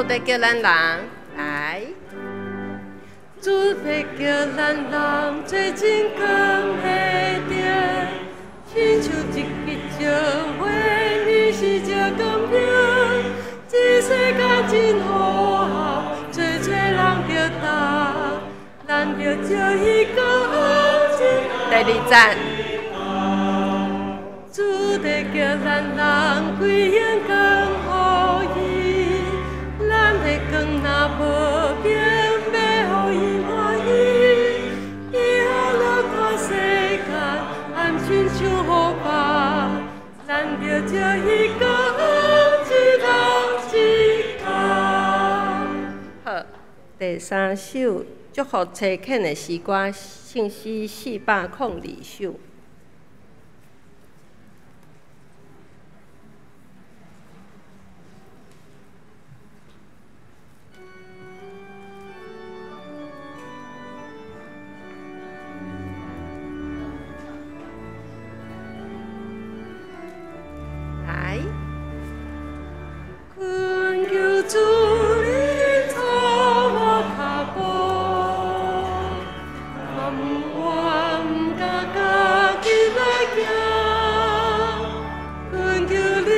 主得叫咱人来，主得叫咱人做真光的点，亲像一枝石花，你是这光明。这世界真好合，做人着答，咱着照伊光真。第二站，主得叫咱人归向光予伊，咱的光若无明，要予伊欢喜。以后落看世间，暗亲像雨白，咱着照伊光一头一头。好，第三首祝福车肯的诗歌，圣诗402首。来，困求主你助我脚步，我不敢家己来行。困求你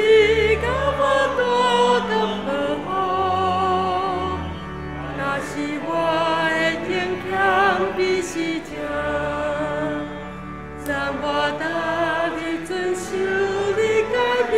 甲我带到保护，若是我的坚强比是正，让我搭你遵守你改变。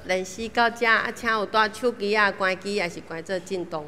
练习到这，请有带手机啊、关机，还是关做震动。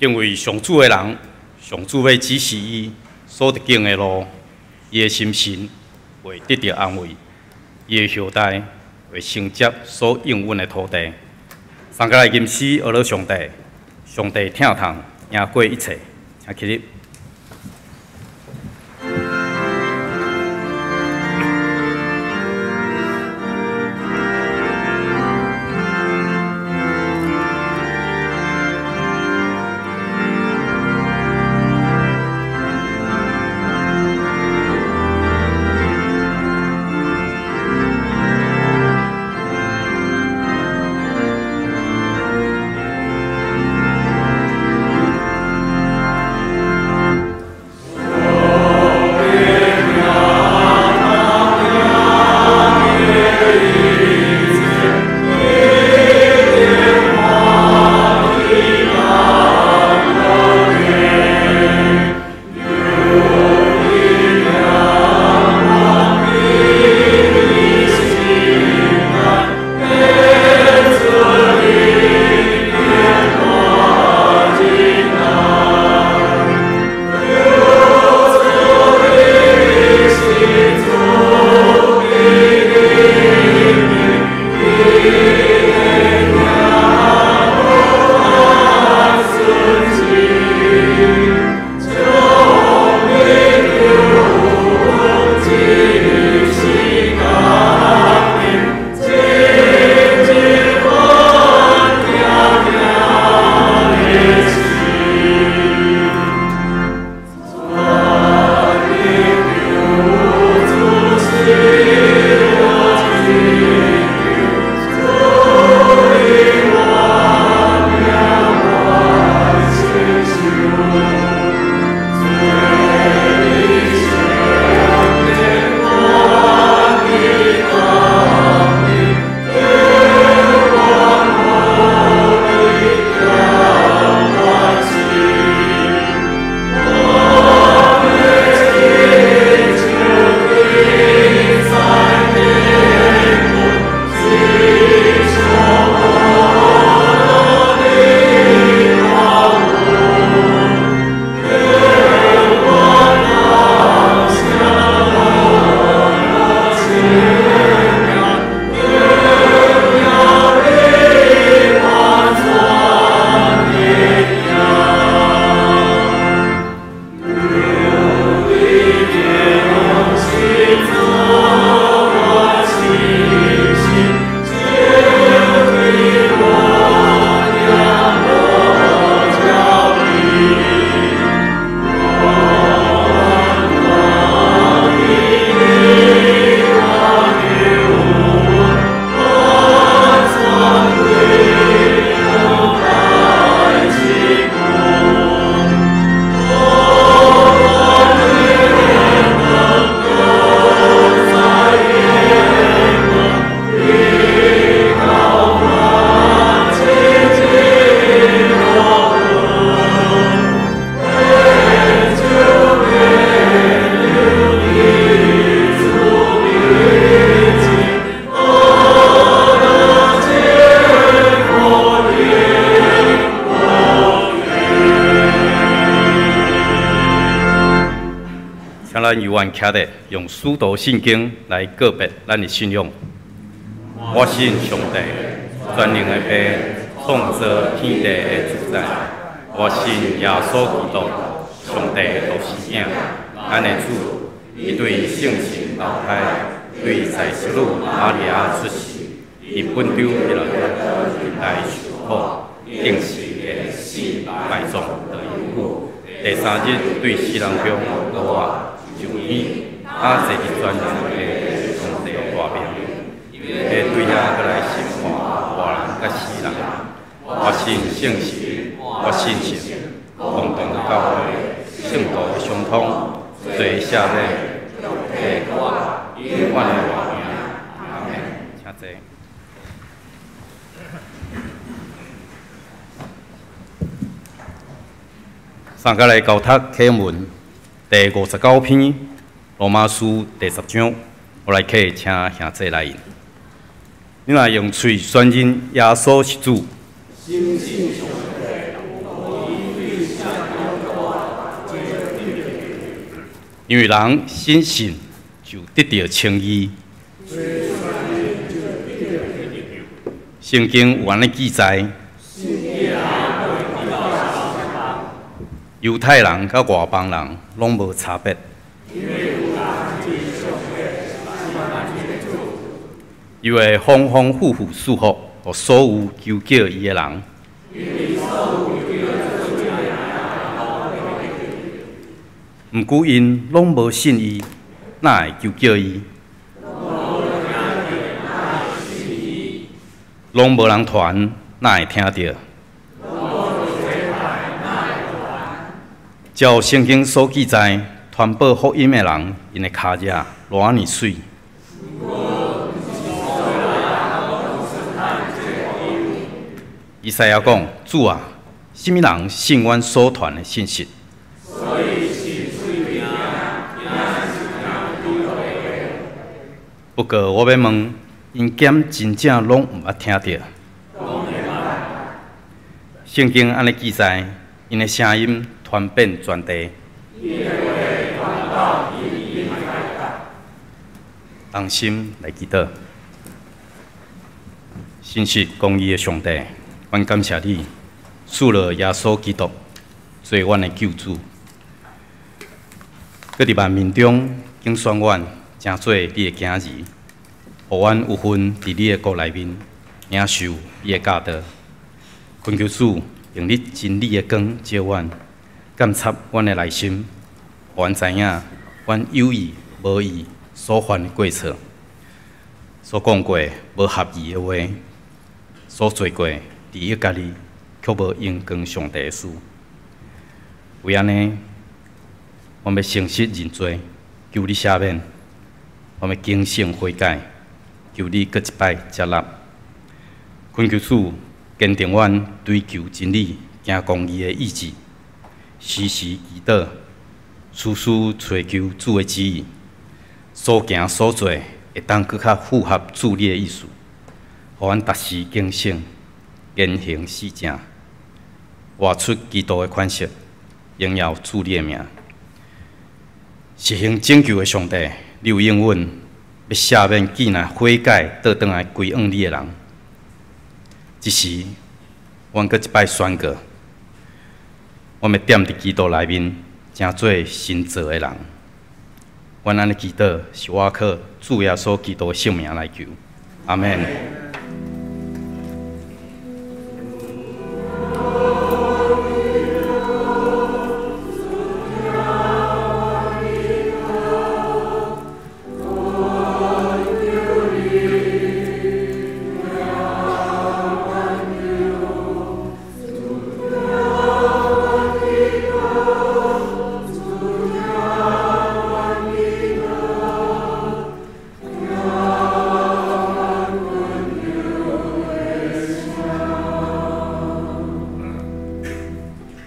因为上主的人，上主要指示伊所得经的路，伊的心神会得到安慰，伊的后代会承接所应允的土地。上个来吟诗学了上帝，上帝听痛赢过一切，请起立。咱犹原徛咧，用使徒圣经来告别咱的信仰。我信上帝，全能的爸，创造天地的主宰。我信耶稣基督，上帝独生子，咱的主，伊对圣神投胎，对在世女玛利亚出世，伫本州迄落来受苦，定时会死埋葬得因故。第三日对死人中落活。 上天坐伫全能的上帝大名，会对遐过来审判活人甲死人。我信圣神，我信神，共同教会，圣道的相通，罪赦免，地我永远的和平。阿门。请坐。上个来交读启文。 第59篇《罗马书》第10章，我来客请兄弟来引。你若用嘴宣认耶稣是主，心信上帝，无疑因为人信信就得到称义。圣经有安尼记载，犹太人甲外邦人拢无差别。伊会丰丰富富祝福予所有求叫伊的人。毋过因拢无信伊，哪会求叫伊？拢无人传，哪会听到？照圣经所记载，传播福音的人，因的脚迹偌尼水。以赛亚讲：主啊，什么人信阮所传的信息？不过我要问，因检真正拢毋捌听到。圣经安尼记载，因的声音传遍全地。同心来祈祷，信实公义的上帝，阮感谢你，赐了耶稣基督做阮的救主，搁伫万民中竞选阮，成做你的囝儿，互阮有份伫你的国内面领受你的教导。恳求主用你真理的光照阮，监察阮的内心，互阮知影阮有意无意所犯的过错，所讲过无合宜的话，所做过利益家己却无应光上帝的事。为安尼，我要诚实认罪，求你赦免；我要警醒悔改，求你搁一摆接纳。恳求主坚定阮追求真理、行公义的意志，时时祈祷，处处追求主的旨意，所行所做会当搁较符合主你的意思，互阮达时警醒，言行实正，活出基督的款式，荣耀主你的名。实行拯救的上帝，你有应允，要赦免既然悔改倒转来归往你的人。这时，阮搁一摆宣告，我要踮伫基督内面，成做新造的人。阮安尼祈祷，是我靠主耶稣基督的圣名来求，阿门。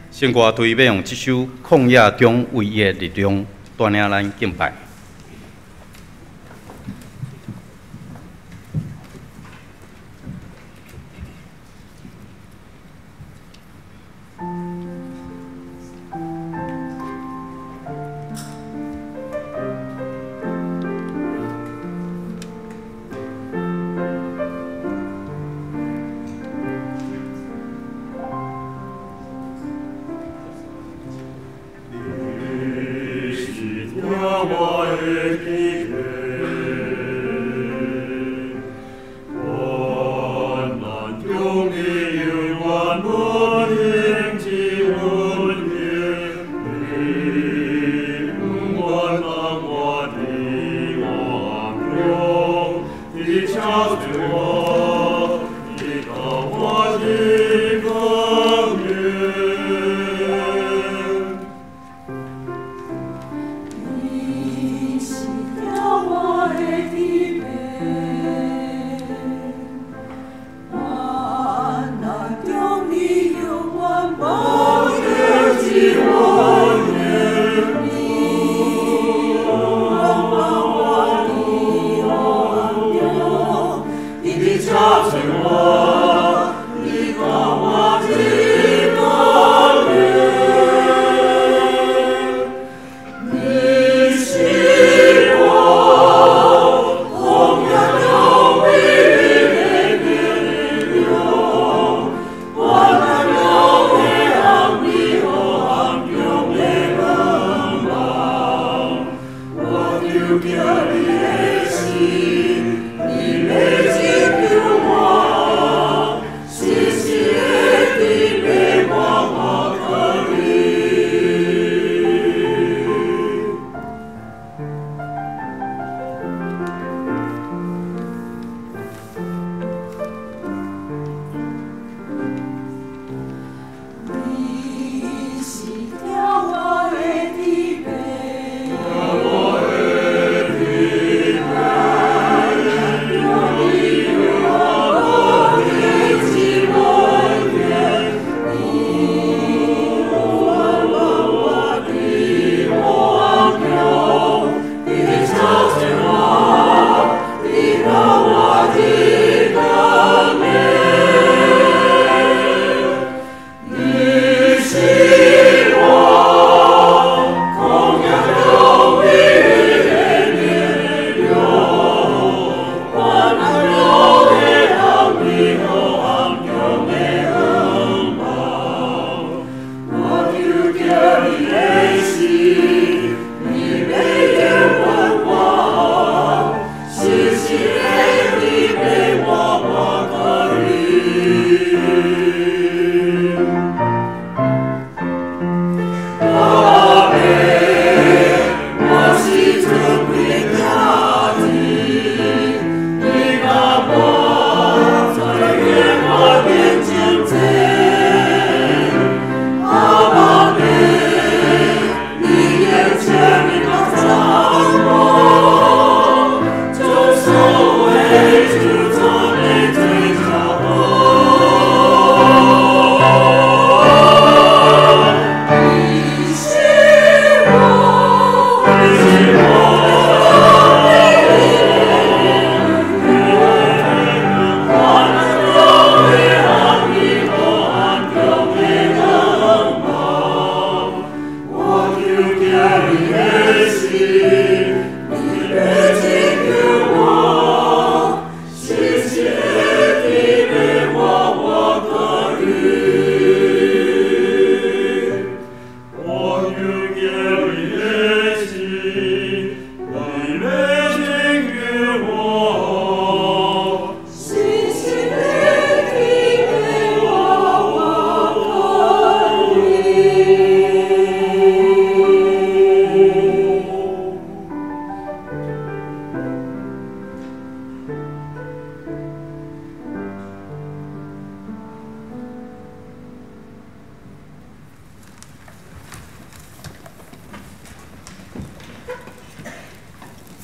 圣歌队要用这首旷野中唯一的力量，带领咱敬拜。我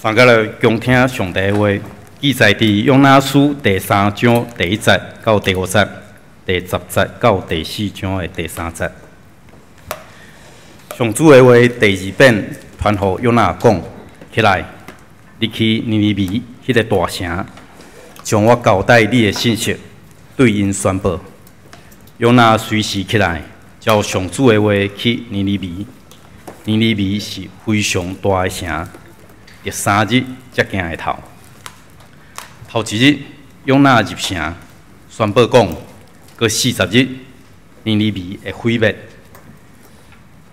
翻过来恭听上帝的话，记载伫约拿书第3章第1节到第5节，第10节到第4章的第3节。上主的话第2遍传予约拿讲：起来，你去尼尼微迄个大城，将我交代你的信息对因宣布。约拿随时起来，照上主的话去尼尼微。尼尼微是非常大的城，第3日才行会头。头一日，约拿入城，宣布讲，过40日，尼尼微会毁灭。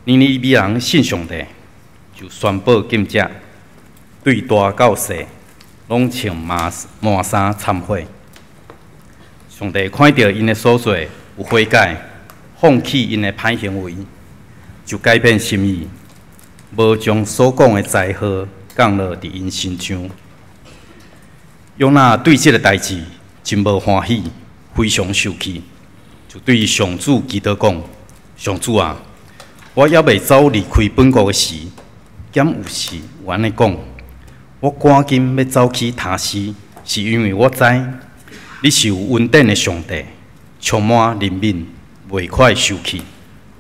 尼尼微人信上帝，就宣布禁止，对大到细，拢穿麻衫忏悔。上帝看到因的所做有悔改，放弃因的歹行为，就改变心意，无将所讲的灾祸降落伫因身上。约拿对这个代志真无欢喜，非常生气，就对上主祈祷讲：上主啊，我还未走离开本国的时，兼有时有安尼讲，我赶紧要走去他施，是因为我知你是有恩典的上帝，充满怜悯，袂快受气，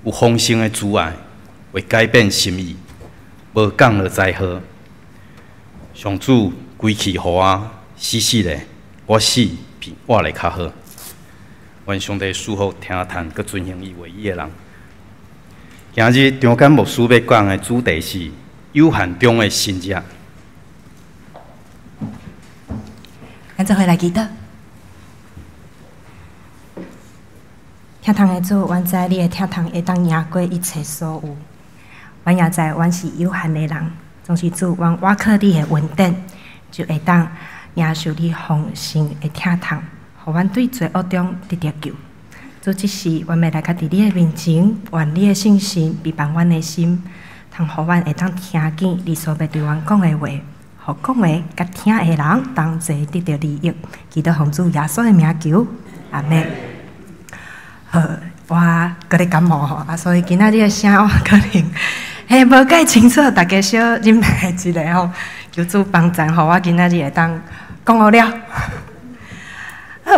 有丰盛的慈爱，会改变心意，无降落灾祸。上主归去予我。死咧，我死比活来较好。愿上帝赐福听谈，佮遵行伊话语的人。今日中间牧师要讲的主题是有限中的新约。咱做伙来祈祷。听堂的主，阮知你的听堂会当赢过一切所有。阮也知阮是有限的人，总是主，阮倚靠你的恩典，就会当。领受你丰盛的听堂，互阮对罪恶中得到救。主即时，阮要来到伫你的面前，愿你的信心陪伴阮的心，通互阮会当听见你所要对阮讲的话，互讲的甲听的人同齐得到利益。祈祷奉主耶稣的名求，阿门。好，我搁咧感冒吼，所以今仔日的声我可能无介清楚，大家小忍耐一下吼。求主帮助，互我今仔日会当讲好了。好，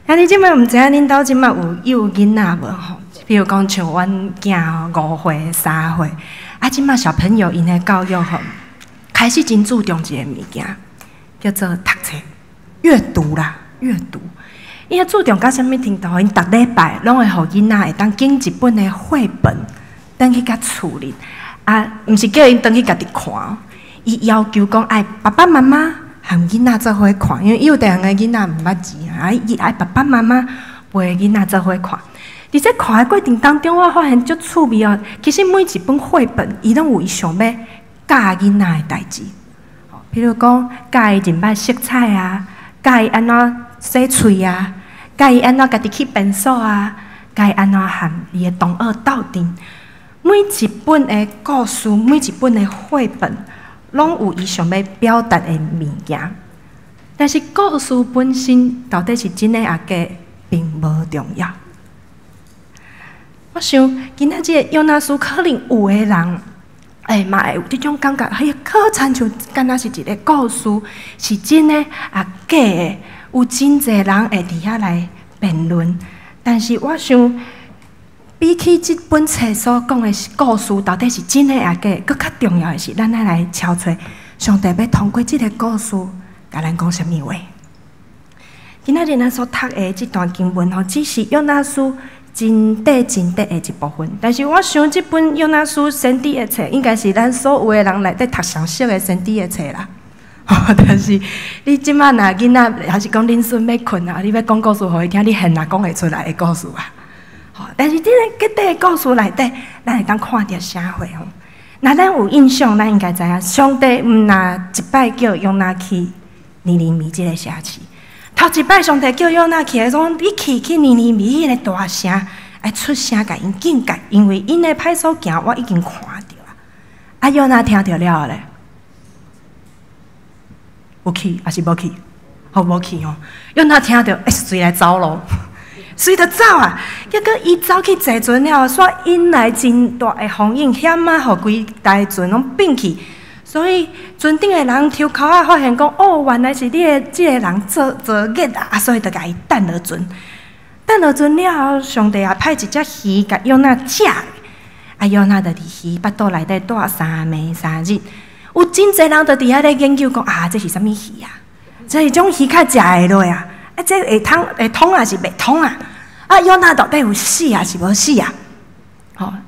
兄弟姐妹，毋知影恁兜即摆有囡仔无吼？比如讲像阮囝5岁、3岁，即摆小朋友因的教育吼，开始真注重一个物件，叫做读册、阅读啦，阅读。因注重到啥物程度？因逐礼拜拢会互囡仔会当拣一本的绘本，等去甲厝里，毋是叫因等去家己看。伊要求讲爱爸爸妈妈和囡仔做伙看，因为有的人的囡仔毋捌字伊爱爸爸妈妈陪囡仔做伙看。伫这看的过程当中，我发现足趣味哦。其实每一本绘本，伊拢有伊想要教囡仔的代志。比如讲，教伊认捌色彩啊，教伊安怎洗喙啊，教伊安怎家己去便所啊，教伊安怎和伊的同学斗阵。每一本的故事，每一本的绘本。拢有伊想要表达的物件，但是故事本身到底是真诶假假，并无重要。我想今仔日约拿书可能有诶人，嘛会有这种感觉，可亲像敢若是一个故事，是真诶假诶，有真侪人会伫遐来辩论。但是我想，比起这本册所讲的故事到底是真的假假，搁较重要的是，咱要来敲出上帝要通过这个故事，甲咱讲什么话。今仔日咱所读的这段经文吼，只是约拿书真短的一部分。但是我想，这本约拿书先知的册，应该是咱所有的人内底读上熟的先知的册啦。但是你即摆若囡仔，还是讲恁孙要困啊，你要讲故事互伊听，你很难讲会出来的故事啊。但是这个具体的故事内底，咱会当看到啥货吼？那咱有印象，咱应该知影，上帝毋若一摆叫约拿去尼尼微这个城市，头一摆上帝叫约拿去，讲你去尼尼微迄个大城，爱出声甲因警戒，因为因的歹所行，我已经看到啊。约拿听到了咧，有去还是无去？无去哦。约拿听到，随来走咯。随着走啊，结果伊走去坐船了，煞引来真大的风影，险啊，互规台船拢变去，所以船顶的人抽口啊，发现讲哦，原来是你的这个人做孽啊，所以就甲伊等落船。等落船了后，上帝也派一只鱼甲约拿食。约拿就伫鱼腹肚内底住3暝3日。有真侪人就伫遐咧研究讲这是啥物鱼啊？这是种鱼较食会落啊？这会通啊是袂通啊？约拿到底有死啊是无死啊？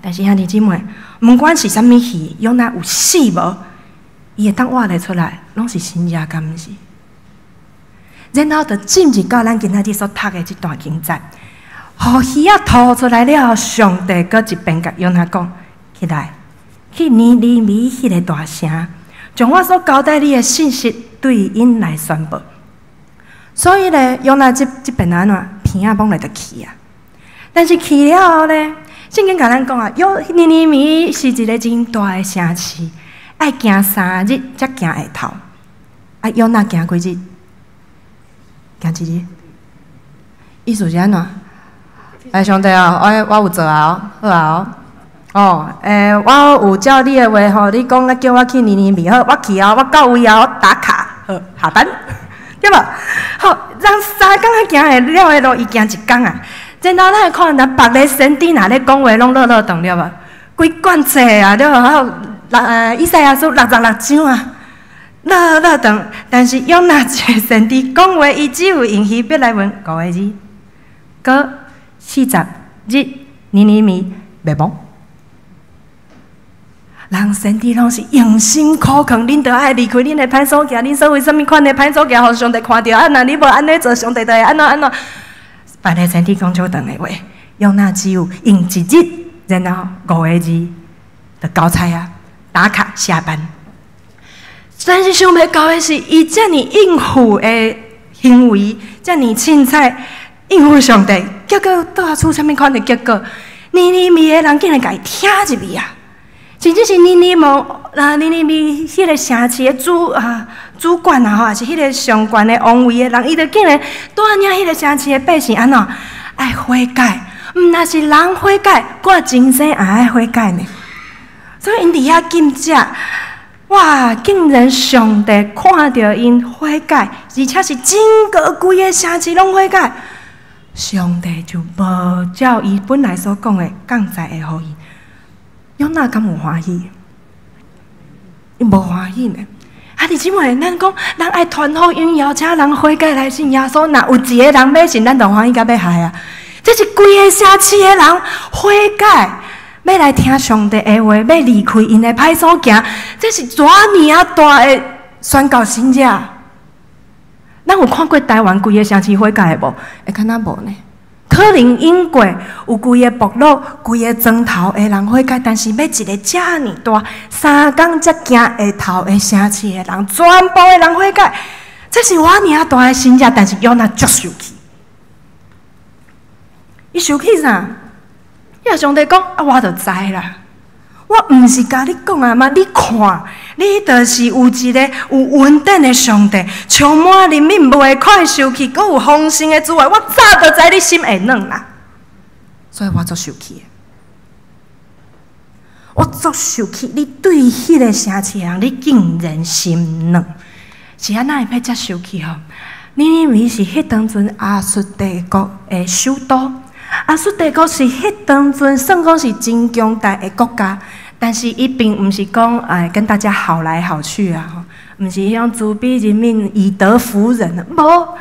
但是兄弟姊妹，毋管是啥物鱼，约拿有死无，伊会当活得出来，拢是神也敢毋是？然后就进入到咱今仔日所读的这段经节，互鱼啊吐出来了，上帝搁一遍甲约拿讲：起来，去尼尼微迄个大城，将我所交代你的信息对因来宣布。所以咧，约拿这边安怎鼻仔摸来就去啊？但是去了后咧，圣经甲咱讲啊，尼尼微是一个真大的城市，爱行3日才行会透。约拿行几日？行一日？意思是安怎？兄弟啊，我有做啊，好啊我有照你的话吼，你讲叫我去尼尼微，好，我去啊，我到位啊，我打卡，好，下班，对无？好，人3工啊行会了的路，伊行1工啊。然后咱会看到别个先知若咧讲话，拢落长了无？规卷册啊，了后以赛亚书66章啊，落长。但是约拿一个先知讲话，伊只有用希伯来文5个字，过40日尼尼微灭亡。人先知拢是用心苦恳，恁着爱离开恁的歹所行，恁所为什么款的歹所行，互上帝看到？若你无安尼做，上帝就会安怎？别个先知讲超长的话，约拿只有用1日，然后5个字就交差啊，打卡下班。但是想袂到的是，伊遮尔应付的行为，遮尔凊彩应付上帝，结果倒出啥物款的结果？尼尼微的人竟然甲伊听入去啊！甚至是尼尼微迄个城市的主管啊，还是迄个上悬的王位的人，伊就竟然带领迄个城市的百姓安怎爱悔改？若是人悔改，我今生也爱悔改呢。所以因伫遐禁食，哇！竟然上帝看到因悔改，而且是整个规个城市拢悔改，上帝就无照伊本来所讲的降灾会互伊。约拿敢有欢喜？伊无欢喜呢。弟姊妹，咱讲人爱传福音，邀请人悔改来信耶稣。若有一个人要信，咱就欢喜甲要害啊！这是规个城市的人悔改，要来听上帝的话，要离开因的歹所行。这是怎尼啊大的宣告神者？咱有看过台湾规个城市悔改的无？会敢若无呢？可能因过有规个部落、规个庄头的人悔改，但是要一个遮尔大3工才行会透的城市的人，全部的人悔改，这是我尔大的神者，但是约拿足生气。伊生气啥？伊甲上帝讲：我就知啦，我毋是甲你讲啊嘛，你看，你就是有一个有稳定的上帝，充满人民袂快受气，阁有丰盛的滋味。我早就知你心会软啦，所以我足生气。我足生气，你对迄个城市人，你竟然心软，是安那会要遮生气吼？尼尼微是迄当阵亚述帝国的首都，亚述帝国是迄当阵算讲是真强大的国家。但是伊并毋是讲跟大家好来好去啊，毋是迄种自比人民以德服人啊，无，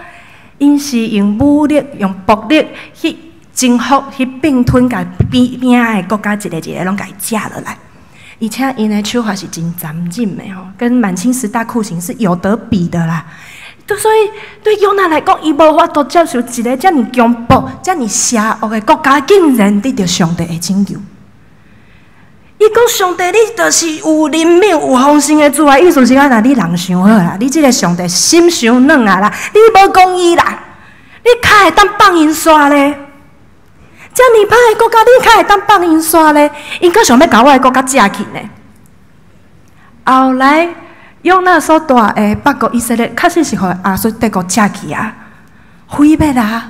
因是用武力、用暴力去征服、去并吞，甲边的国家一个一个拢甲伊食落来，而且因的手法是真残忍的吼，跟满清十大酷刑是有得比的啦。所以对约拿来讲，伊无法度接受一个遮尔强暴、遮尔邪恶的国家，竟然得到上帝的拯救。伊讲上帝，你就是有人民、有丰盛的滋味，意思是讲，你人想好啦，你这个上帝心伤软啊啦，你无讲伊啦，你较会当放因煞咧？遮尔歹的国家，你较会当放因煞咧？因阁想要甲我的国家食去呢？后来约拿所带的北国以色列，确实是互亚述帝国食去啊，毁灭啦！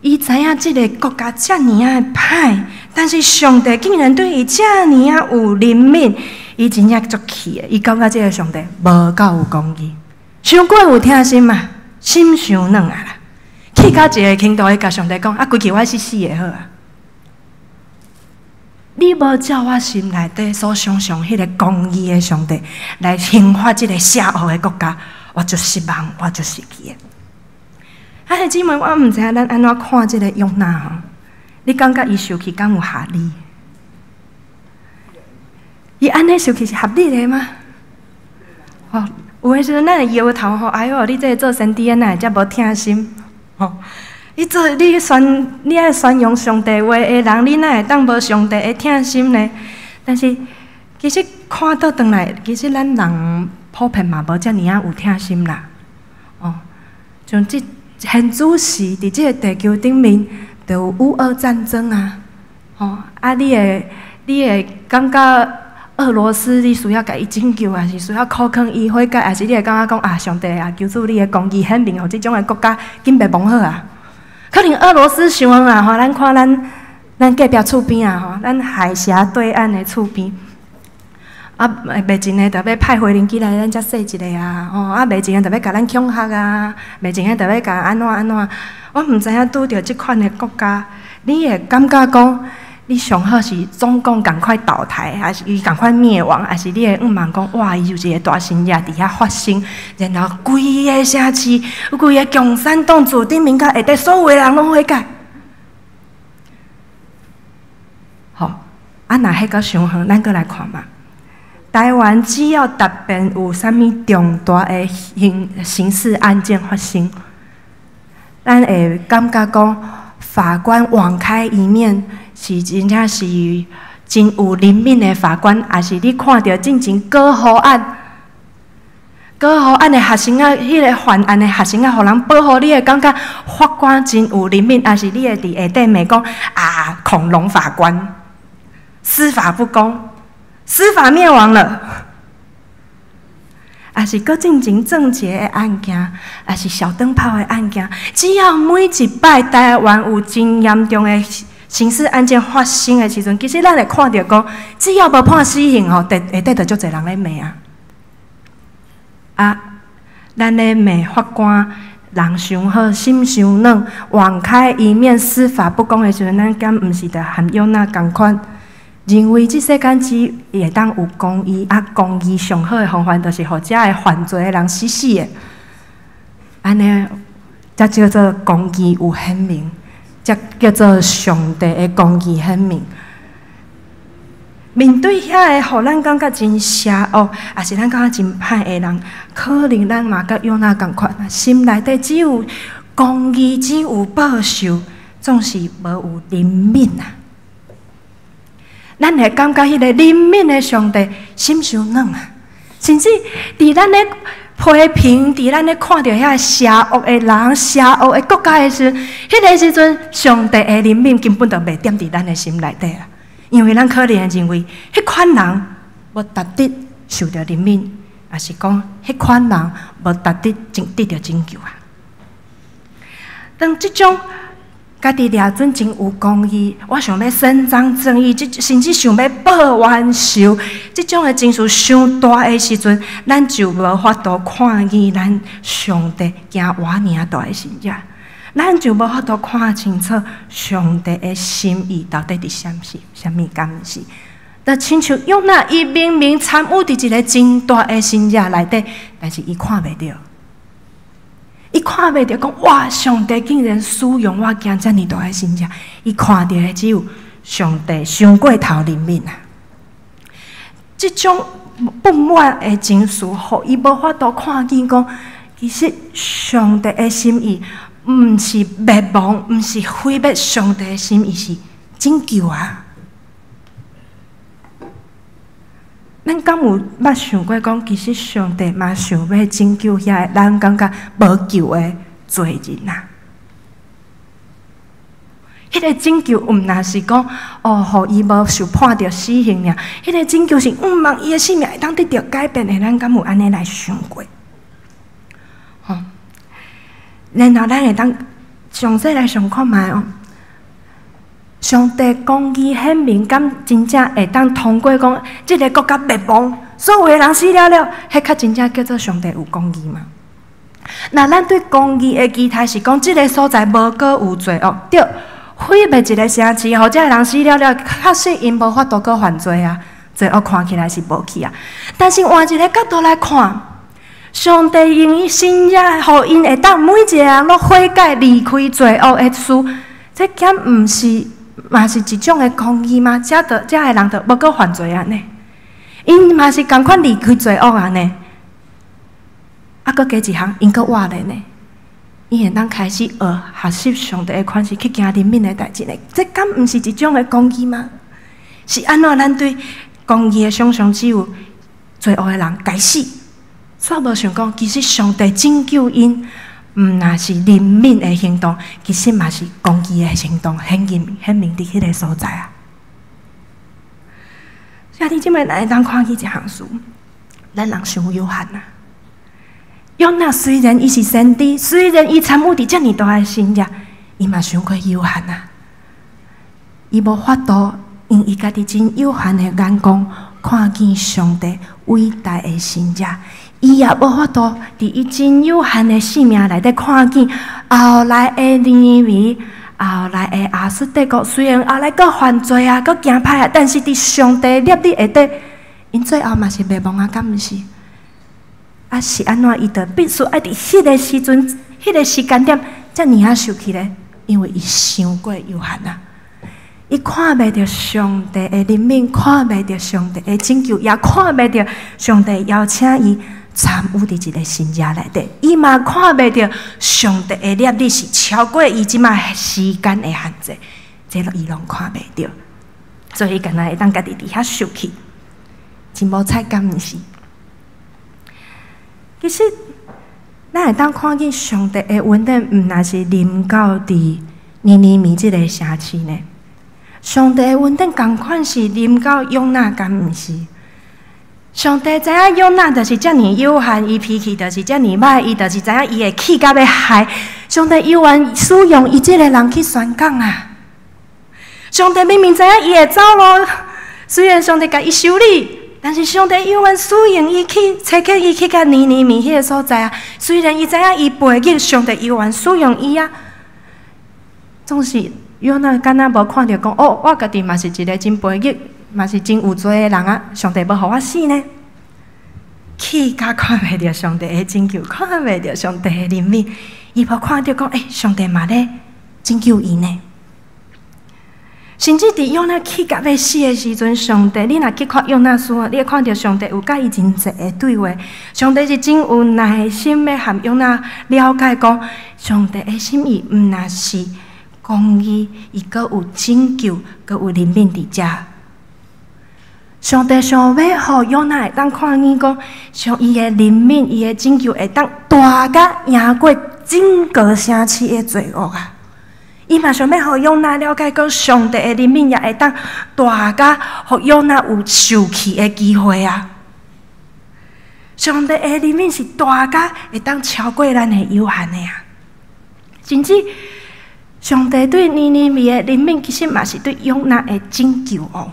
伊知影即个国家遮尔啊歹，但是上帝竟然对伊遮尔啊有怜悯，伊真正足气的，伊感觉即个上帝无够有公义，伤过有疼心嘛，心伤软啊啦，气到一个程度，伊甲上帝讲：啊，规气我死死的好啊！你无照我心内底所想象迄个公义的上帝来刑罚即个邪恶的国家，我就失望，我就失去的。啊，姊妹，我毋知影咱安怎看即个约拿吼？你感觉伊受气敢有合理？伊安尼受气是合理的吗？哦，有诶时阵咱会摇头吼，哎哟，你这个做先知的哪会遮无疼心？吼，你爱宣扬上帝话的人，你哪会当无上帝的疼心呢？但是其实看倒转来，其实咱人普遍嘛无遮尔啊有疼心啦。哦，像现主时伫即个地球顶面，就有乌俄战争啊。哦，啊，你会感觉俄罗斯你需要甲伊拯救，还是需要靠向伊悔改，还是你会感觉讲啊，上帝啊，求主你的公义显明，互即种的国家紧灭亡好啊？可能俄罗斯想啊，吼，咱看咱隔壁厝边啊，吼，咱海峡对岸的厝边，啊，袂真诶，着要派回零机来咱遮说一个啊，吼，啊，袂真诶，着要甲咱恐吓啊，袂真诶，着要甲安怎？我毋知影拄着即款的国家，你会感觉讲，你上好是中共赶快倒台，还是伊赶快灭亡，还是你会望讲，哇，伊就是一个大神爷伫遐发生，然后规个城市，规个共产党注顶面甲下底所有的人拢悔改。好，啊，若迄个伤远，咱过来看嘛。台湾只要特别有啥物重大的刑事案件发生，咱会感觉讲法官网开一面，是真正是真有灵敏的法官，还是你看到进前过河案的学生啊，迄个犯案的学生啊，互人保护，你会感觉法官真有灵敏，还是你会伫下底骂讲啊，恐龙法官，司法不公，司法灭亡了。还是搁进前郑捷的案件，还是小灯泡的案件，只要每一摆台湾有真严重的刑事案件发生的时阵，其实咱会看到讲，只要无判死刑吼，下底就足侪人咧骂啊。啊，咱咧骂法官人伤好，心伤软，网开一面，司法不公的时阵，咱敢毋是着含约拿共款？认为即世间只会当有公义，啊，公义上好的方法，就是互遮的犯罪的人死死的。安尼，才叫做公义有显明，才叫做上帝的公义显明。面对遐个，互咱感觉真邪恶，也是咱感觉真歹的人，可能咱嘛甲约拿共款，心内底只有公义，只有报仇，总是无有怜悯啊。咱会感觉迄个怜悯的上帝心伤软啊，甚至伫咱咧批评，伫咱咧看到遐邪恶的人、邪恶的国家的时，迄个时阵，上帝的怜悯根本就袂踮伫咱的心内底啊。因为咱可能认为，迄款人无值得受到怜悯，也是讲迄款人无值得得到拯救啊。当即种家己掠准真有公义，我想要伸张正义，甚至想要报冤仇，这种的情绪伤大的时阵，咱就无法度看见咱上帝行偌尔大的神者，咱就无法度看清楚上帝的心意到底是啥物敢毋是？就亲像约拿，伊明明参与伫一个真大的神者内底，但是伊看袂到。伊看袂到，讲哇！上帝竟然使用我行遮尔大的神者，伊看到的只有上帝伤过头怜悯啊！这种不满的情绪，互伊无法度看见讲，其实上帝的心意毋是灭亡，毋是毁灭，上帝的心意是拯救啊！咱敢有捌想过讲，其实上帝嘛想要拯救遐个咱感觉无救的罪人啊？迄个拯救毋那是讲哦，互伊无受判着死刑尔，迄个拯救是望伊的性命会当得到改变的。咱敢有安尼来想过？吼，然后咱会当详细来想看觅哦。上帝公义显明，敢真正会当通过讲，即个国家灭亡，所有的人死了了，迄较真正叫做上帝有公义嘛？那咱对公义的期待是讲，即个所在无过有罪恶，对，毁灭一个城市，或者人死了了，确实因无法度过犯罪啊，罪恶看起来是无去啊。但是换一个角度来看，上帝用伊新约，互因会当每一个人都悔改离开罪恶的事，这敢毋是？嘛是一种的公义吗？遮个人就无过犯罪安尼，因嘛是共款离开罪恶安尼，搁加一项，因搁活咧呢，因会当开始学习上帝的款式去行人民的代志呢。这敢毋是一种的公义吗？是安怎咱对公义的想象只有罪恶的人该死，煞无想讲，其实上帝拯救因。若是人民的行动，其实嘛是公义的行动，显明伫迄个所在啊。兄弟姐妹，咱会当看起一项书，咱人伤有限啊。约拿虽然伊是先知，虽然伊参与伫遮尔大的新约，伊嘛伤过有限啊。伊无法度用伊家己真有限的眼光看见上帝伟大的新约。伊也无法度伫伊真有限的生命内底看见后来的尼尼微、后来的亚述帝国，虽然后来搁犯罪啊、搁行歹啊，但是伫上帝立你下底，因最后嘛是灭亡啊，敢毋是？啊是安怎？伊就必须爱伫迄个时阵、迄个时间点，遮尔啊受气咧，因为伊伤过有限啊。伊看袂着上帝的人民，看袂着上帝的拯救，也看袂着上帝邀请伊。参与伫一个新约内底，伊嘛看袂着上帝的立例是超过伊即卖时间的限制，这伊拢看袂着，所以干那会当家己伫遐受气，真无彩敢毋是？其实，咱会当看见上帝的恩典，毋若是临到伫尼尼微即个城市呢？上帝的恩典共款是临到约拿，敢毋是？上帝知影约拿就是遮尔有限，伊脾气就是遮尔歹，伊就是知影伊会气甲要害。上帝有缘使用伊即个人去宣讲啊！上帝明明知影伊会走路，虽然上帝甲伊修理，但是上帝有缘使用伊去找起伊去甲尼尼微迄个所在啊！虽然伊知影伊背逆，上帝有缘使用伊啊！总是约拿敢若无看到讲哦，我家己嘛是一个真背逆。嘛是真有罪的人啊！上帝要互我死呢？气甲看袂着上帝的拯救，看袂着上帝的怜悯，伊无看到讲，上帝嘛咧拯救伊呢？甚至伫约拿气甲要死的时阵，上帝，你若去看约拿书，你会看到上帝有甲伊真侪的对话。上帝是真有耐心要和约拿了解讲，上帝的心意毋若是公义，伊阁有拯救，阁有怜悯伫遮。上帝想要互约拿会当看见讲，像伊的怜悯、伊的拯救会当大甲赢过整个城市的罪恶啊！伊嘛想要互约拿了解讲，上帝的怜悯也会当大甲互约拿有受气的机会啊！上帝的怜悯是大甲会当超过咱的有限的啊！甚至上帝对尼尼微的怜悯，其实嘛是对约拿的拯救哦。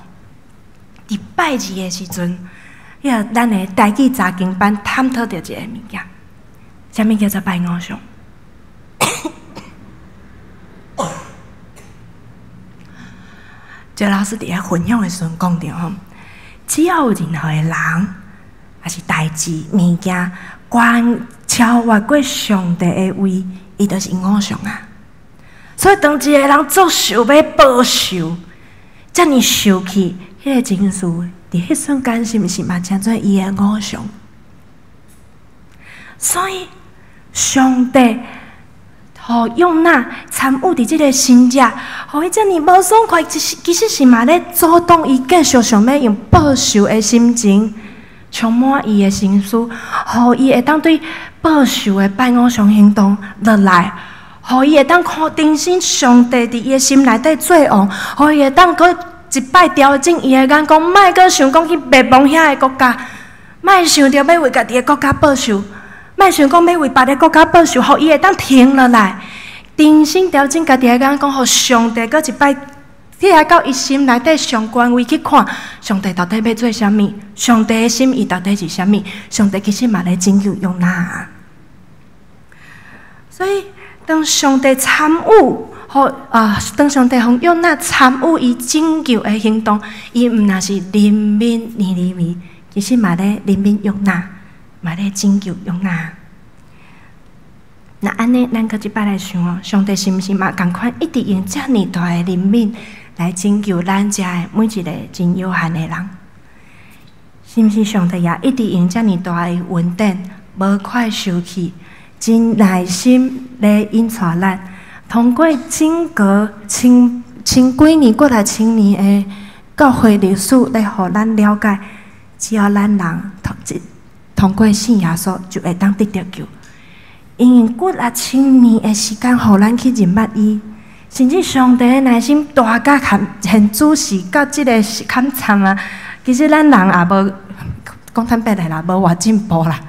伫拜二的时阵，咱的台语查经班探讨着一个物件，啥物叫做拜偶像？这老师伫遐分享的时阵讲着吼，只要有任何的人，还是代志、物件，超越过上帝的位，伊就是偶像啊。所以当一个人作秀要报仇，遮尔受气。迄个情绪，伫迄瞬间是毋是嘛称做伊的偶像？所以上帝互约拿参与伫即个新约，互伊遮尔无爽快，其实是嘛咧阻挡伊继续想要用报仇的心情，充满伊的心思，互伊会当对报仇的拜偶像行动落来，互伊会当看定心上帝伫伊的心内底做王，互伊会当搁。一摆调整伊的眼光，莫阁想讲去灭亡遐个国家，莫想着要为家己的国家报仇，莫想讲要为别个国家报仇，互伊会当停落来，重新调整家己的眼光，互上帝阁一摆你来到伊心内底上权威去看，上帝到底要做啥物？上帝的心意到底是啥物？上帝其实嘛来拯救用哪？所以当上帝参与，当上帝互用哪参与伊拯救的行动，伊毋那是怜悯尼尼微，其实嘛咧怜悯用哪，嘛咧拯救用哪。那安尼，咱搁一摆来想哦，上帝是毋是嘛共款一直用遮尔大的怜悯来拯救咱遮的每一个真有限的人？是毋是上帝也一直用遮尔大的稳定，无快受气，真耐心来引带咱，通过整个千几年过来千年的教会历史来互咱了解，只要咱人通过信耶稣，就会当得到救。因为过了千年的时间，互咱去认捌伊，甚至上帝的耐心大甲很仔细到即个坎惨啊！其实咱人也无讲坦白的啦，无偌进步啦。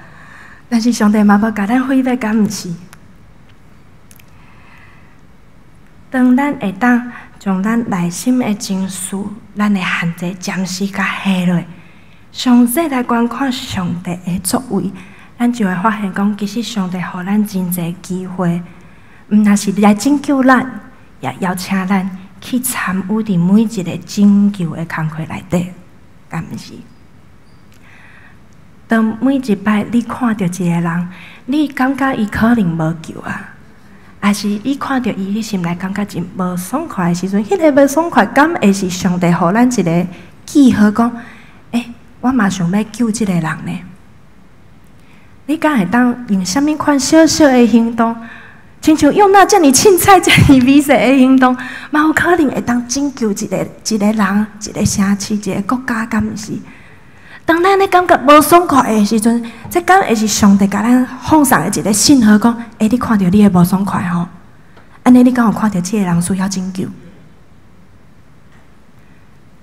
但是上帝嘛无甲咱毁灭，敢毋是？当咱会当将咱内心的情绪、咱的限制暂时甲下落，详细来观看上帝的作为。咱就会发现讲，其实上帝予咱真侪机会，毋那是来拯救咱，也邀请咱去参与伫每一个拯救的工课内底，敢毋是？当每一摆你看到一个人，你感觉伊可能无救啊，还是你看到伊，你心内感觉真无爽快的时阵，迄个无爽快感会是上帝予咱一个记号，讲，我嘛想要救即个人呢。你敢会当用啥物款小小的行动，亲像用那遮尔凊彩、遮尔美色的行动，嘛有可能会当拯救一个人、一个城市、一个国家，敢毋是？当咱咧感觉无爽快的时阵，这敢会是上帝甲咱放送的一个信号，讲：你看到你的无爽快吼，安尼你敢有看到这个人需要拯救？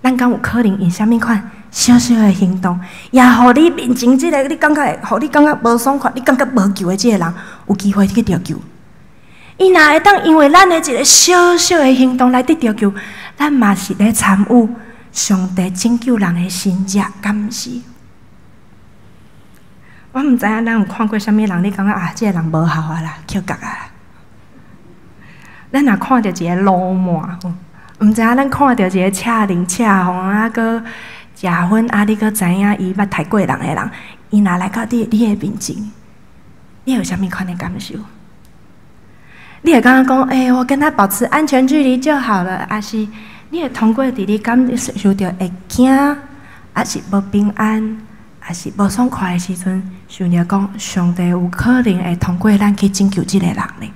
咱敢有可能用啥物款？小小的行动，也互你面前即个你感觉会，互你感觉无爽快，你感觉无救的即个人，有机会去得救。伊若会当因为咱的一个小小的行动来得到救，咱嘛是咧参与上帝拯救人的心者，敢毋是？我毋知影咱有看过啥物人，你感觉即个人无效啊啦，缺角啊。咱若看到一个鲁莽，毋知影咱看到一个恰灵恰红啊，搁食薰啊！你阁知影伊捌杀过人的人，伊若来到你的面前，你有啥物款的感受？你会感觉讲，我跟他保持安全距离就好了，还是你会通过伫你感受到会惊，还是无平安，还是无爽快的时阵，想着讲上帝有可能会通过咱去拯救即个人呢？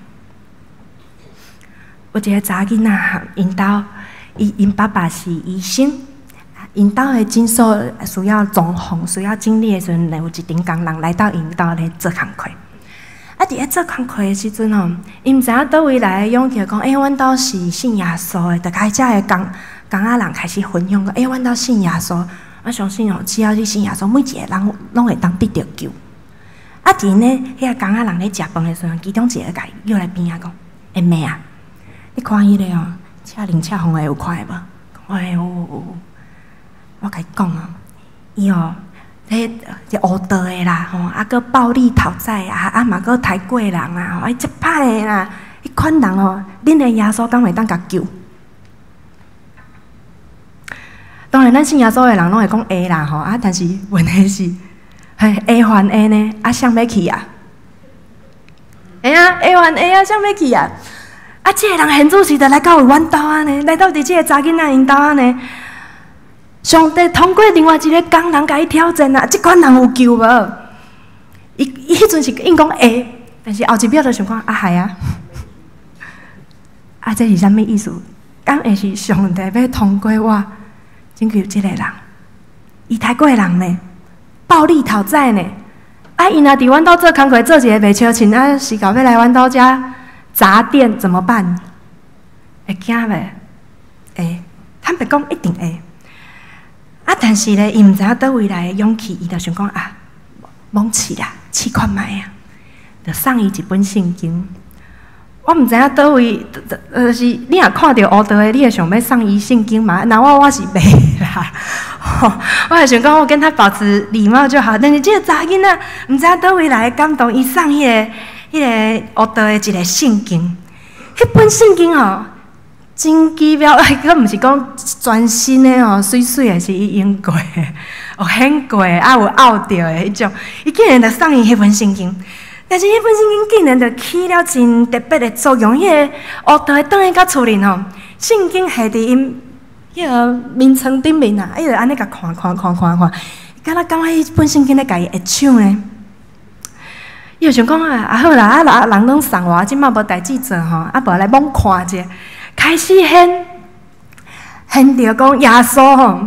有一个查囡仔，因爸爸是医生。因兜的诊所需要装潢、需要整理的时阵，有一群工人来到因兜来做工课。伫咧做工课的时阵哦，因毋知影倒位来的勇气，讲阮兜是信耶稣的，就开遮的工仔人开始分享讲，阮兜信耶稣，我相信哦，只要你信耶稣，每一个人拢会当得到救。伫呢，迄个工仔人咧食饭的时阵，其中一个甲伊叫来边仔讲：妹啊，你看迄个哦，恰灵恰红的有看的无？有。我甲伊讲啊，伊哦，迄乌道的啦，搁暴力讨债啊，嘛搁杀过人啊，伊足歹的啦，迄款人哦，恁的耶稣敢会当甲救？当然，咱信耶稣的人拢会讲会啦，但是问题是，会还会呢？谁要去啊？会还会谁要去啊？这个人很仔细的来到阮兜啊呢，来到伫这个查囡仔因兜啊呢。上帝通过另外一个工人甲伊挑战啊，即款人有救无？伊迄阵是应讲会，但是后一秒就想讲系啊，这是啥物意思？敢会是上帝要通过我拯救即个人？伊杀过人呢，暴力讨债呢？伊若伫阮兜做工课做一个袂超亲，是搞要来阮兜遮砸店怎么办？会惊袂？会，坦白讲一定会。但是咧，伊毋知影倒位来的勇气，伊就想讲懵试啦，试看卖啊，就送伊一本圣经。我毋知影倒位，是你若看到乌道的，你会想要送伊圣经嘛？那我是袂啦，我会想讲我跟他保持礼貌就好。但是这个查囡仔毋知影倒位来感动，伊送迄个乌道的一个圣经，迄本圣经吼真奇妙，佮毋是讲全新的吼，水水的是伊用过的，有显过的，啊有拗着的迄种，伊竟然就送伊迄本圣经。但是迄本圣经竟然就起了真特别的作用，迄个乌道的转去到厝里吼，圣经下伫因迄个面床顶面啊，伊就安尼甲看，敢若感觉迄本圣经咧家己会唱咧。伊就想讲啊，好啦，人拢送我，即摆无代志做吼，啊无来猛看者，开始显着讲耶稣吼，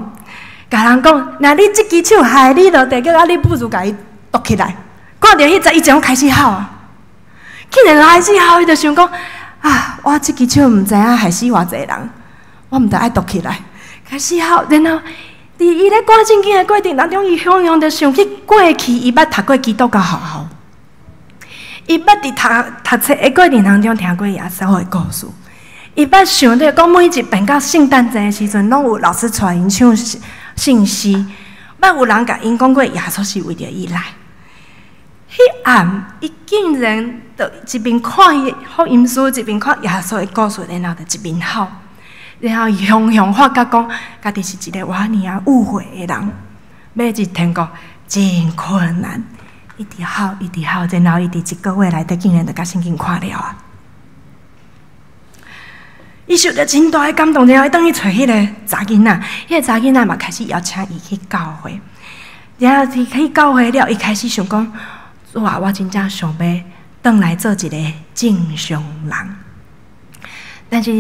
甲人讲，若你即支手害你落地，叫你不如家己夺起来。看到迄只，伊就开始吼，竟然开始吼，伊就想讲啊，我即支手毋知影害死偌济人，我毋得爱夺起来，开始吼，然后伫伊咧看圣经的过程当中，伊向着想起过去，伊捌读过基督教学校，伊捌伫读册的过程当中听过耶稣的故事，伊捌想着讲每一遍到圣诞节的时阵，拢有老师带因唱圣诗，捌有人甲因讲过耶稣是为着伊来。迄暗，伊竟然就一边看福音书，一边看耶稣的故事，然后就一边哭，然后向发觉讲，家己是一个瓦尼亚误会的人，要入天国真困难，一直哭，然后伊伫一个月内底竟然就甲圣经看了啊！伊受着真大的感动，然后伊等去找迄个查囡仔，迄个查囡仔嘛开始邀请伊去教会，然后伊去教会了，伊开始想讲。哇！我真正想要转来做一个正常人，但是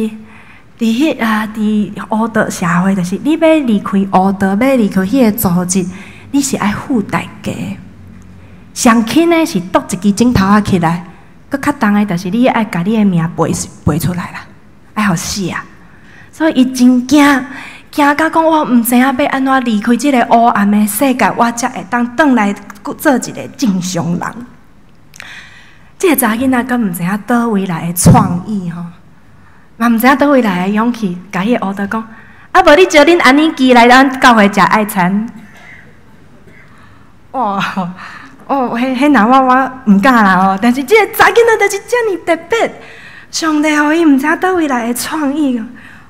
伫乌道社会，就是你要离开乌道，要离开迄个组织，你是爱付代价。上轻的是剁一支枕头仔起来，搁较重的，就是你爱甲你的命背出来啦，爱互死啊！所以伊真惊到讲我毋知影要安怎离开即个黑暗的世界，我才会当转来。做一个正常人，这个查囡仔阁毋知影倒位来的创意吼，嘛毋知影倒位来的勇气，甲迄个乌道讲，啊无你招恁安尼记来咱教会食爱餐。哇，迄若我毋敢啦哦，但是这个查囡仔就是遮尔特别，上帝互伊毋知影倒位来的创意。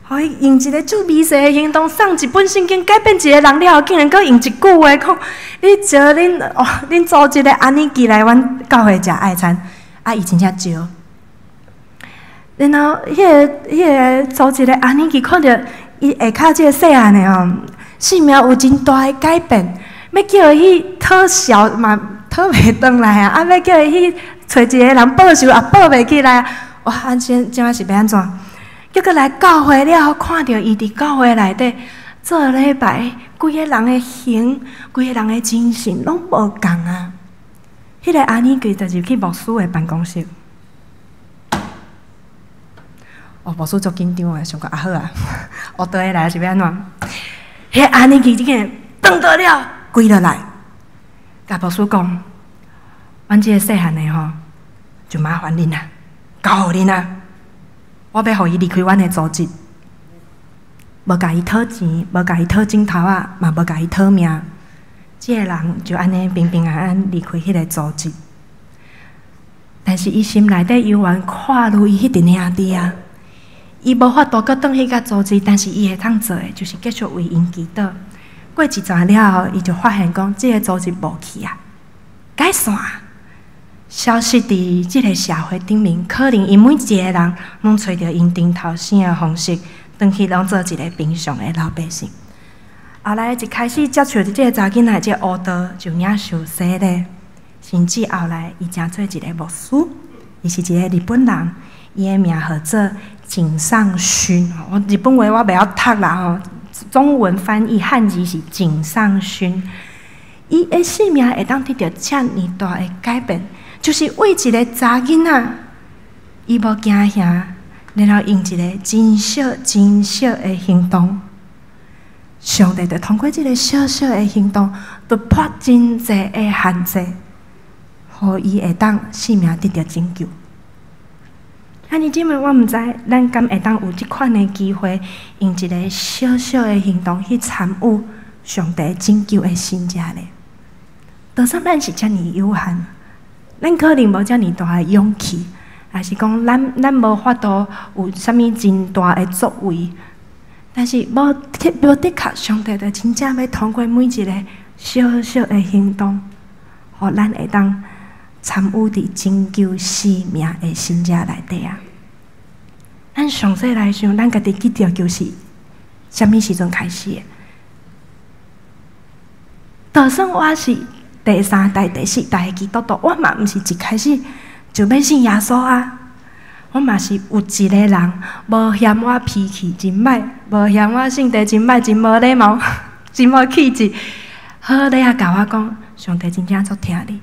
互伊用一个最微细的行动，送一本圣经，改变一个人了后，竟然阁用一句话讲：你招恁组一个安尼记来阮教会食爱餐，啊，伊真正招。然后迄个组一个安尼记，看着伊下骹即个细汉的吼，性命有真大的改变，要叫伊去讨笑嘛，讨袂转来啊！要叫伊去找一个人报仇，也报袂起来啊！哇，即摆是要安怎？结果来教会了，看到伊伫教会内底做礼拜，规个人的形，规个人的精神拢无共啊！迄个安尼记就是去牧师的办公室，牧师足紧张的，想讲啊好啊，乌道的来是要安怎？迄个安尼记竟然转倒了，跪落来，甲牧师讲：，阮即个细汉的吼，就麻烦恁啦，交互恁啦。我要互伊离开阮的组织，无甲伊讨钱，无甲伊讨枕头仔，嘛无甲伊讨命。即个人就安尼平平安安离开迄个组织。但是伊心内底犹原看入伊迄阵兄弟啊，伊无法度搁转去甲组织，但是伊会通做的，就是继续为因祈祷。过一阵了后，伊就发现讲，即个组织无去啊，解散。消失伫即个社会顶面，可能因每一个人拢找着因顶头生的方式，转去拢做一个平常的老百姓。后来一开始接触即个查囡仔，即个乌道就领受洗礼，甚至后来伊成做一个牧师，伊是一个日本人，伊的名号做井上勋。日本话我袂晓读啦吼，中文翻译汉字是井上勋。伊的性命会当得到遮尔大的改变。就是为一个查囡仔，伊无惊吓，然后用一个真小的行动，上帝就通过这个小小的行动，突破真侪的限制，互伊会当性命得到拯救。兄弟姐妹，我毋知咱敢会当有即款的机会，用一个小小的行动去参与上帝拯救的心者咧。就算咱是遮尔有限，咱可能无遮尔大的勇气，还是讲咱无法度有啥物真大的作为，但是无的确，上帝就真正要通过每一个小小的行动，互咱会当参与伫拯救生命的心者内底啊！咱详细来想，咱家己记着就是啥物时阵开始的？就算我是第3代、第4代的基督徒，我嘛毋是一开始就要信耶稣啊！我嘛是有一个人无嫌我脾气真歹，无嫌我性格真歹，真无礼貌，真无气质。好咧啊，甲我讲，上帝真正足疼你。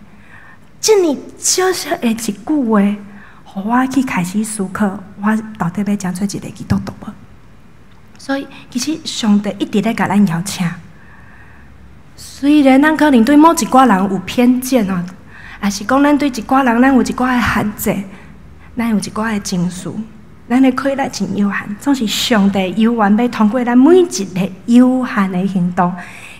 这么小小的一句话，互我去开始思考，我到底要讲做一个基督徒无？所以，其实上帝一直咧甲咱邀请。虽然咱可能对某一寡人有偏见哦，也是讲咱对一寡人，咱有一寡的限制，咱有一寡的情绪，咱的气力真有限。总是上帝有愿要通过咱每一个有限的行动，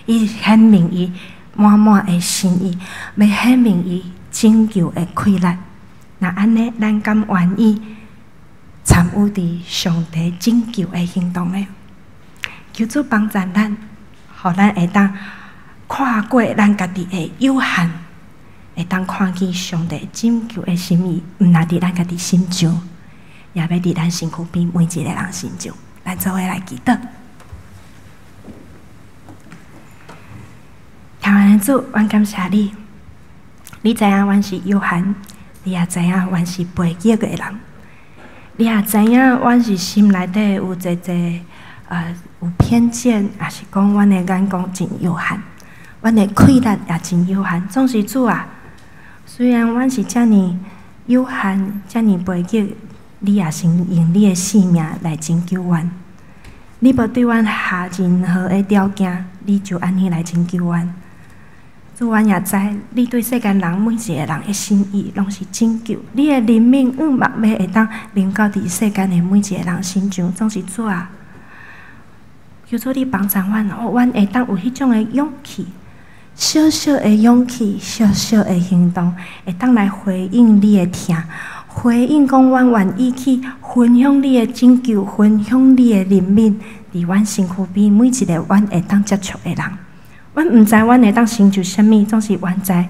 以显明伊满满的心意，要显明伊拯救的气力。那安尼，咱敢愿意参与伫上帝拯救的行动呢？求主帮助咱，互咱会当看过咱家己的有限，会当看见上帝拯救的心意，毋但伫咱家己心上，也要伫咱身躯边每一个人心上。咱做伙来祈祷。台湾的主，阮感谢你，你知影阮是有限，你也知影阮是悖逆的人，你也知影阮是心内底有有偏见，也是讲阮的眼光真有限。阮的气力也真有限，总是主啊！虽然阮是遮尔有限、遮尔悖逆，你也先用你的性命来拯救阮。你无对阮下任何的条件，你就安尼来拯救阮。主，阮也知你对世间人每一个人的心意，拢是拯救。你的怜悯嘛，要会当临到伫世间的每一个人身上，总是主啊！求主你帮助阮，互阮会当有迄种的勇气。小小的勇气，小小的行动，会当来回应你的疼，回应讲阮愿意去分享你的拯救，分享你的怜悯，伫阮身躯边每一个阮会当接触的人。阮毋知阮会当成就啥物，总是阮知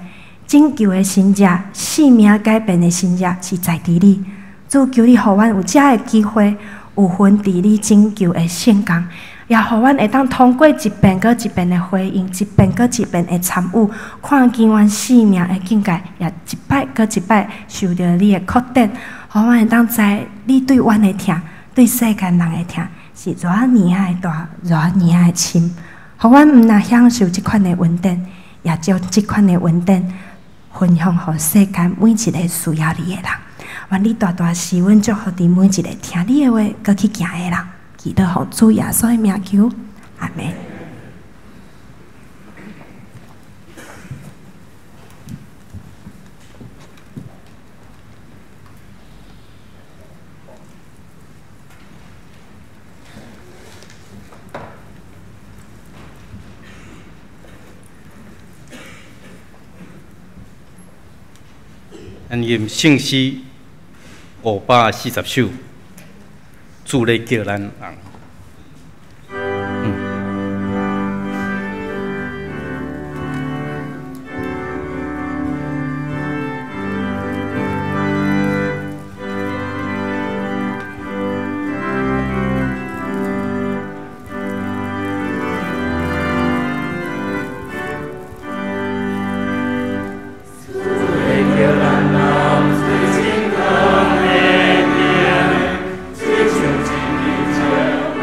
拯救的神者，生命改变的神者是在伫你。主求你，互阮有遮个机会，有份伫你拯救的圣工。也互阮会当通过一遍搁一遍的回应，一遍搁一遍的参与，看见阮生命的境界，也一摆搁一摆受到你的肯定，互阮会当知你对阮的疼，对世间人的疼，是偌尔的大，偌尔的深。互阮毋但享受即款的稳定，也将即款的稳定分享互世间每一个需要你的人。愿你大大施恩祝福伫每一个听你的话，搁去行的人。祈祷奉主耶稣的名求，阿门。咱念圣诗540首，主咧叫咱人。就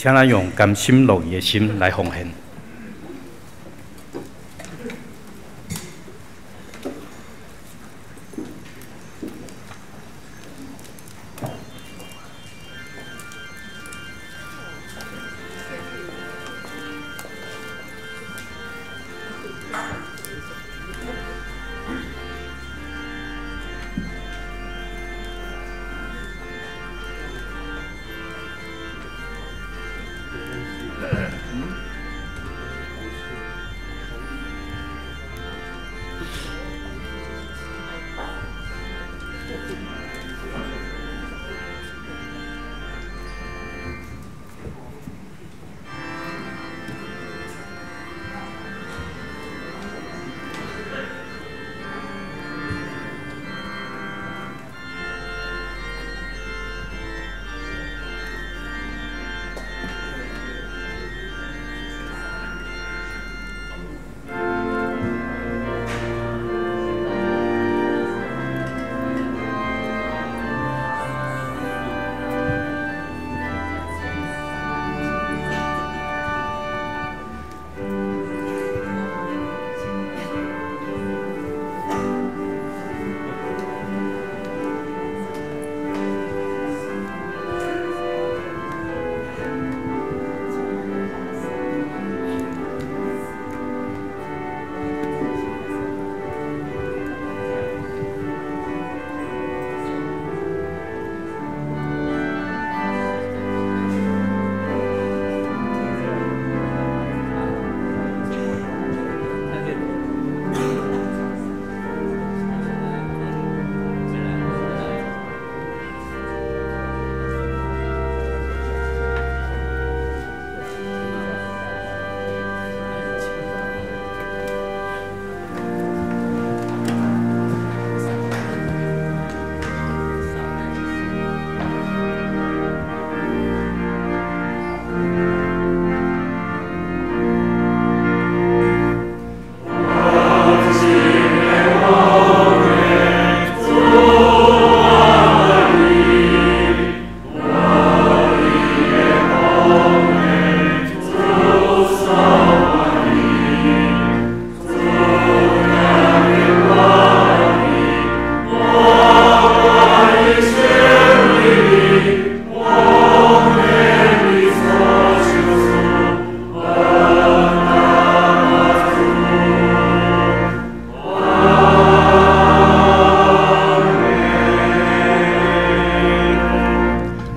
请咱用甘心乐意的心来奉献。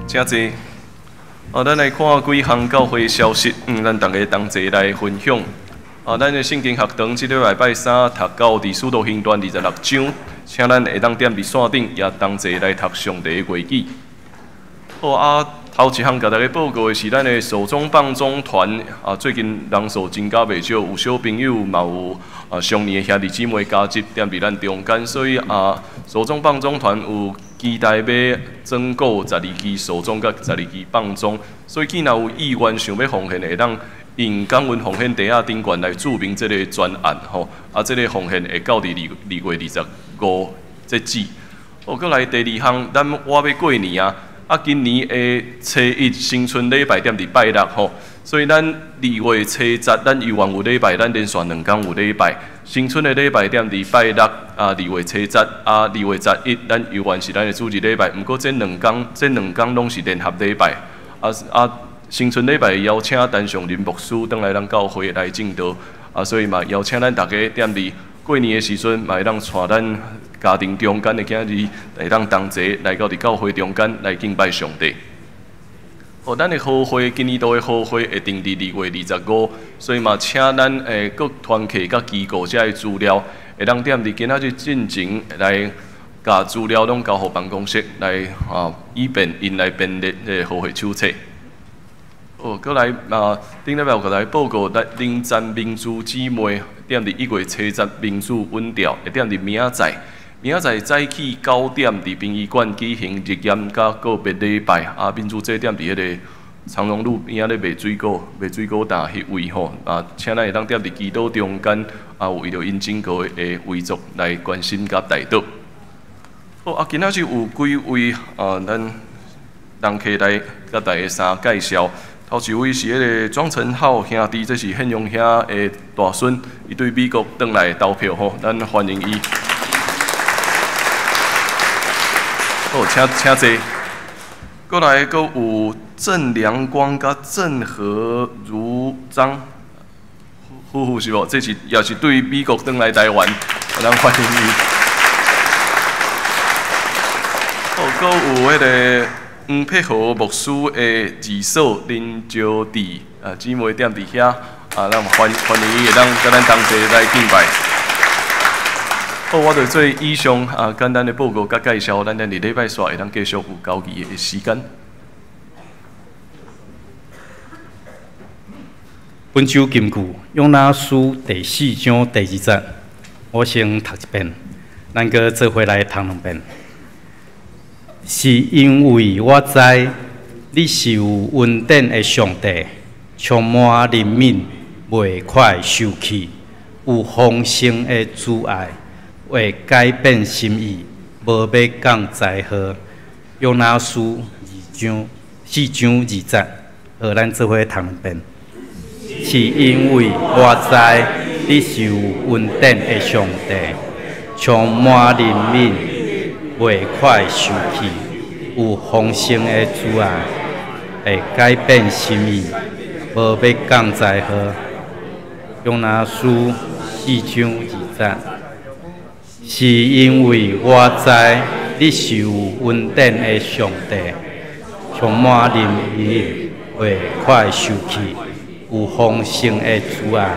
真济。咱来看几项教会消息，咱大家同齐来分享。咱的圣经学堂即礼拜三读到伫使徒行传26章，请咱会当踮伫线顶，也同齐来读上帝的话语。好头一项甲大家报告的是咱的手中棒中团最近人数增加袂少，有小朋友嘛有上年的兄弟姊妹加入踮伫咱中间，所以手中棒中团有期待要增购12支手中甲12支棒中，所以若有意愿想要奉献的，会当用感恩奉献地下顶悬来注明这个专案吼，这个奉献会到2月25这止。搁来第二项，我要过年今年的初1新春礼拜踮伫拜六吼，所以咱2月初10，咱有礼拜，咱连续2天有礼拜。新春的礼拜踮伫拜六2月初102月11，咱有是咱的主日礼拜。毋过这两天拢是联合礼拜。新春礼拜邀请单上林牧师倒来咱教会来证道，所以嘛邀请咱大家踮伫过年的时阵，嘛会当带咱家庭中间的囝儿来当同齐来到伫教会中间来敬拜上帝。咱的好会今年度的好会会定伫2月25，所以嘛请咱各团契甲机构遮的资料，会当踮伫今仔日进前来甲资料拢交互办公室来以便因来编列好会手册。搁来顶礼拜有甲来报告，咱灵山民主姊妹踮伫1月初10民主稳调，会踮伫明仔载早起9点伫殡仪馆举行日宴甲告别礼拜。民主这踮伫迄个长荣路边咧卖水果摊迄位吼，请咱会当踮伫祈祷中间，为着因整个的遗族来关心甲代祷。好，今仔日有几位咱人客来甲大家介绍。头一位是迄个庄成浩兄弟，这是宪勇兄的大孙，伊对美国转来投票吼，咱欢迎伊。好，请坐。过来，阁有郑良光甲郑和如章夫妇是无？这是也是对美国转来台湾，咱欢迎伊。好，阁有迄个黄佩豪牧师的二嫂林招娣姊妹踮伫遐咱欢迎伊，会当甲咱同齐来敬拜。好，我就做以上简单的报告甲介绍，咱伫礼拜四会当继续有交易的时间。本周金句约拿书第4章第2节，我先读一遍，咱搁做伙来读2遍。是因为我知你是有恩典的上帝，充满怜悯，袂快受气，有丰盛的慈爱，会改变心意，无要讲灾祸。约拿书4章2节，好，咱做伙读2遍。是因为我知你是有恩典的上帝，充满怜悯，袂快受气，有丰盛的慈爱，会改变心意，无要讲灾祸。约拿书4章2节，是因为我知你是有恩典的上帝，充满怜悯，袂快受气。有丰盛的慈爱，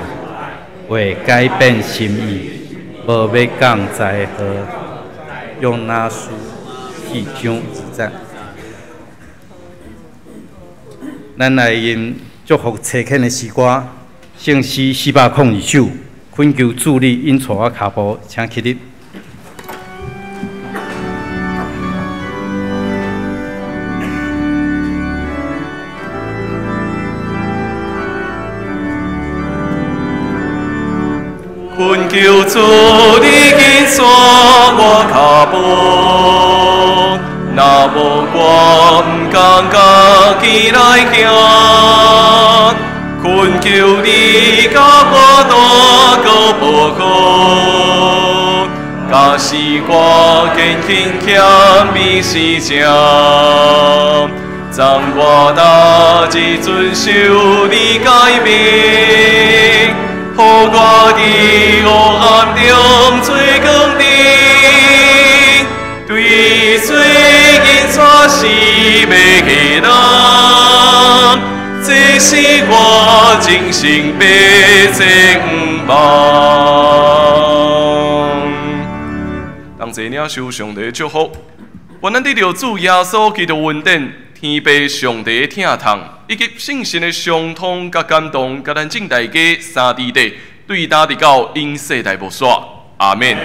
会改变心意，无要讲灾祸。约拿书4章2节，咱来用祝福车恳的诗歌，圣诗402首，恳求助力引带我脚步，请起立。恳求主你紧带我脚步，若无我毋甘家己来行。恳求你甲我渡过保护，假使我坚定欠你施正，暂我哪只遵守你诫命。予我伫黑暗中做光灯，对水银带是要给人，这是我真心白情望。当这领受上帝的祝福，愿咱得到主耶稣基督恩典。天父上帝的疼痛，以及圣神的相通甲感动，甲咱正大家三弟弟对答直到因世代无煞。阿免。